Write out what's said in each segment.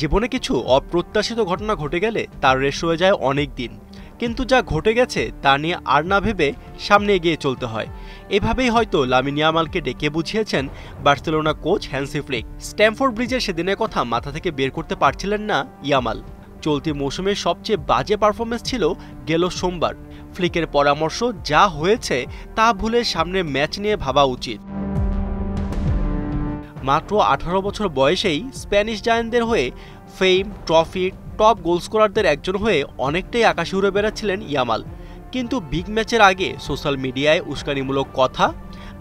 জীবনে কিছু অপ্রত্যাশিত ঘটনা ঘটে গেলে তার রেশ হয়ে যায় অনেক দিন, কিন্তু যা ঘটে গেছে তা নিয়ে আর না ভেবে সামনে এগিয়ে চলতে হয়। এভাবেই হয়তো লামিন ইয়ামালকে ডেকে বুঝিয়েছেন Barcelona coach Hansi Flick. Stamford ব্রিজের সেদিনের কথা মাথা থেকে বের করতে পারছিলেন না ইয়ামাল। চলতি মৌসুমের সবচেয়ে বাজে পারফরমেন্স ছিল গেল সোমবার। ফ্লিকের পরামর্শ, যা হয়েছে তা ভুলে সামনের ম্যাচ নিয়ে ভাবা উচিত। মাত্র 18 বছর বয়সেই স্প্যানিশ জায়ান্টদের হয়ে ফেম ট্রফি টপ গোলস্কোরারদের একজন হয়ে অনেকটাই আকাশে উড়ে বেড়াচ্ছিলেন ইয়ামাল। কিন্তু বিগ ম্যাচের আগে সোশ্যাল মিডিয়ায় উস্কানিমূলক কথা,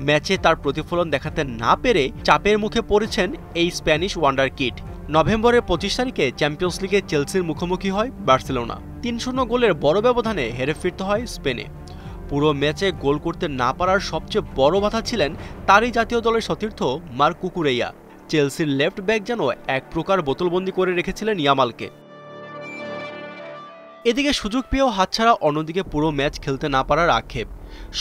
ম্যাচে তার প্রতিফলন দেখাতে না পেরে চাপের মুখে পড়েছেন এই স্প্যানিশ ওয়ান্ডার কিড। নভেম্বরের 25 তারিখে চ্যাম্পিয়ন্স লিগে চেলসির মুখোমুখি হয় বার্সেলোনা। 3-0 গোলের বড় ব্যবধানে হেরে ফিরতে হয় স্পেনে। পুরো ম্যাচে গোল করতে না পারার সবচেয়ে বড় বাধা ছিলেন তারই জাতীয় দলের সতীর্থ মার্ক কুকুরেইয়া। চেলসির লেফট ব্যাক যেন এক প্রকার বোতলবন্দি করে রেখেছিলেন ইয়ামালকে। এদিকে সুযোগ পেয়েও হাতছাড়া, অন্যদিকে পুরো ম্যাচ খেলতে না পারার আক্ষেপ।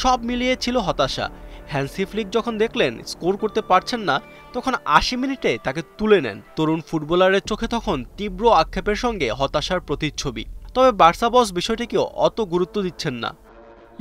সব মিলিয়ে ছিল হতাশা। হ্যান্সি ফ্লিক যখন দেখলেন স্কোর করতে পারছেন না, তখন 80 মিনিটে তাকে তুলে নেন। তরুণ ফুটবলারের চোখে তখন তীব্র আক্ষেপের সঙ্গে হতাশার প্রতিচ্ছবি। তবে বার্সা বস বিষয়টিকেও অত গুরুত্ব দিচ্ছেন না।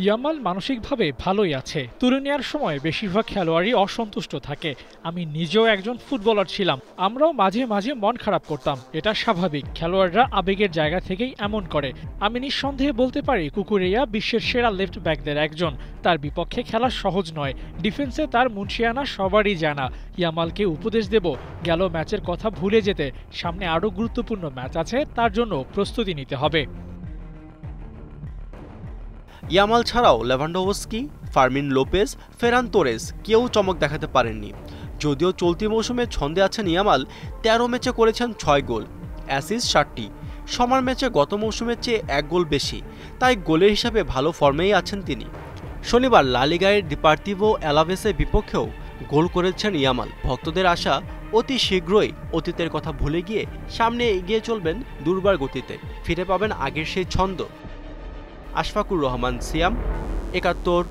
ইয়ামাল মানসিকভাবে ভালোই আছে। তুলনিয়ার সময় বেশিরভাগ খেলোয়াড়ই অসন্তুষ্ট থাকে। আমি নিজেও একজন ফুটবলার ছিলাম, আমরাও মাঝে মাঝে মন খারাপ করতাম। এটা স্বাভাবিক, খেলোয়াড়রা আবেগের জায়গা থেকেই এমন করে। আমি নিঃসন্দেহে বলতে পারি কুকুরেইয়া বিশ্বের সেরা লেফট ব্যাকদের একজন। তার বিপক্ষে খেলা সহজ নয়। ডিফেন্সে তার মুন্সিয়ানা সবারই জানা। ইয়ামালকে উপদেশ দেব, গেল ম্যাচের কথা ভুলে যেতে। সামনে আরও গুরুত্বপূর্ণ ম্যাচ আছে, তার জন্য প্রস্তুতি নিতে হবে। ইয়ামাল ছাড়াও Lewandowski, Fermin Lopez, Ferran Torres কেউ চমক দেখাতে পারেননি। যদিও চলতি মৌসুমে ছন্দে আছেন ইয়ামাল, 13 ম্যাচে করেছেন 6 গোল, অ্যাসিস্ট 7টি। সমান ম্যাচে গত মৌসুমের চেয়ে 1 গোল বেশি, তাই গোলের হিসাবে ভালো ফর্মেই আছেন তিনি। শনিবার লা লিগায় ডিপার্তিভো অ্যালাভেসের বিপক্ষেও গোল করেছেন ইয়ামাল। ভক্তদের আশা, অতি শীঘ্রই অতীতের কথা ভুলে গিয়ে সামনে এগিয়ে চলবেন দুর্বার গতিতে, ফিরে পাবেন আগের সেই ছন্দ। আশফাকুর রহমান সিয়াম, 71